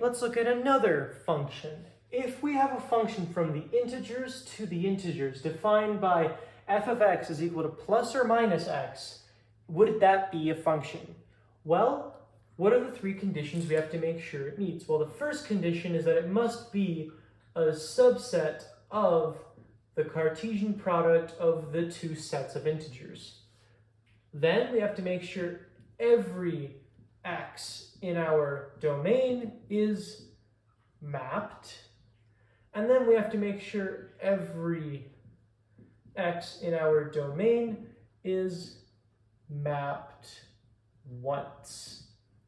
Let's look at another function. If we have a function from the integers to the integers defined by f of x is equal to plus or minus x, would that be a function? Well, what are the three conditions we have to make sure it meets? Well, the first condition is that it must be a subset of the Cartesian product of the two sets of integers. Then we have to make sure every x in our domain is mapped. And then we have to make sure every x in our domain is mapped once.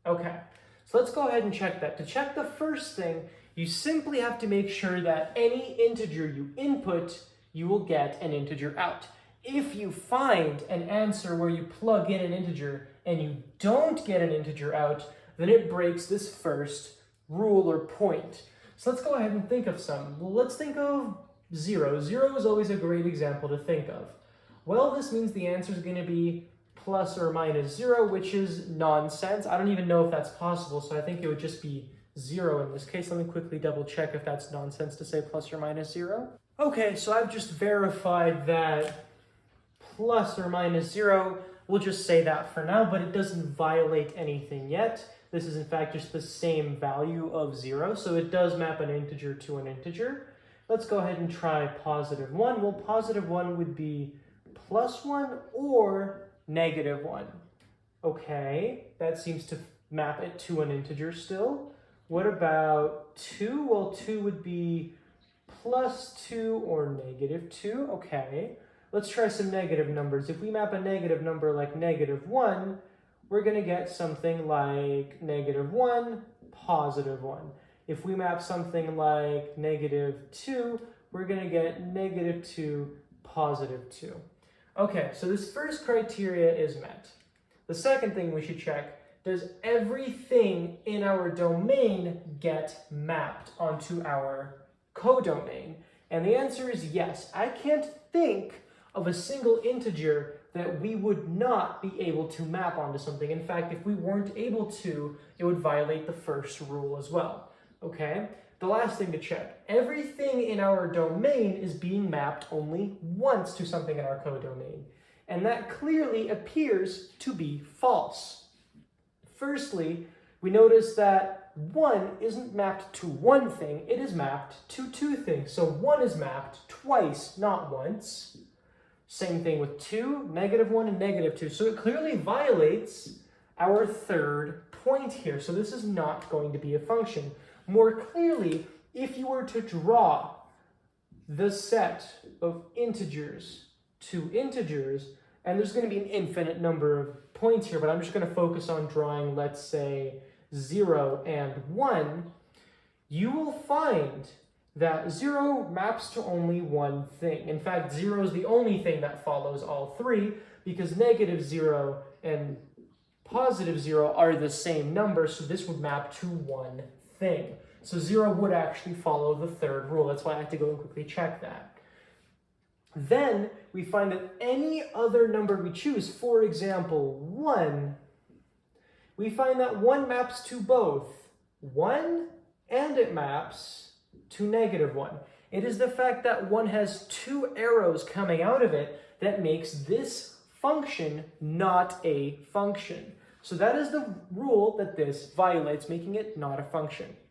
Okay, so let's go ahead and check that. To check the first thing, you simply have to make sure that any integer you input, you will get an integer out. If you find an answer where you plug in an integer and you don't get an integer out, then it breaks this first rule or point. So let's go ahead and think of some. Well, let's think of 0. 0 is always a great example to think of. Well, this means the answer is going to be plus or minus 0, which is nonsense. I don't even know if that's possible, so I think it would just be 0 in this case. Let me quickly double check if that's nonsense to say plus or minus 0. Okay, so I've just verified that plus or minus 0, we'll just say that for now, but it doesn't violate anything yet. This is in fact just the same value of 0, so it does map an integer to an integer. Let's go ahead and try positive 1. Well, positive 1 would be plus 1 or negative 1. Okay, that seems to map it to an integer still. What about 2? Well, 2 would be plus 2 or negative 2. Okay, let's try some negative numbers. If we map a negative number like negative 1, we're going to get something like negative 1, positive 1. If we map something like negative 2, we're going to get negative 2, positive 2. Okay, so this first criteria is met. The second thing we should check, does everything in our domain get mapped onto our codomain? And the answer is yes. I can't think of a single integer that we would not be able to map onto something. In fact, if we weren't able to, it would violate the first rule as well. Okay? The last thing to check, everything in our domain is being mapped only once to something in our codomain. And that clearly appears to be false. Firstly, we notice that 1 isn't mapped to one thing, it is mapped to two things. So 1 is mapped twice, not once. Same thing with 2, negative 1 and negative 2. So it clearly violates our third point here. So this is not going to be a function. More clearly, if you were to draw the set of integers to integers, and there's going to be an infinite number of points here, but I'm just going to focus on drawing, let's say, 0 and 1, you will find that 0 maps to only one thing. In fact, 0 is the only thing that follows all three, because negative 0 and positive 0 are the same number, so this would map to one thing. So 0 would actually follow the third rule. That's why I had to go and quickly check that. Then we find that any other number we choose, for example, 1, we find that 1 maps to both 1 and it maps to negative 1. It is the fact that 1 has two arrows coming out of it that makes this function not a function. So that is the rule that this violates, making it not a function.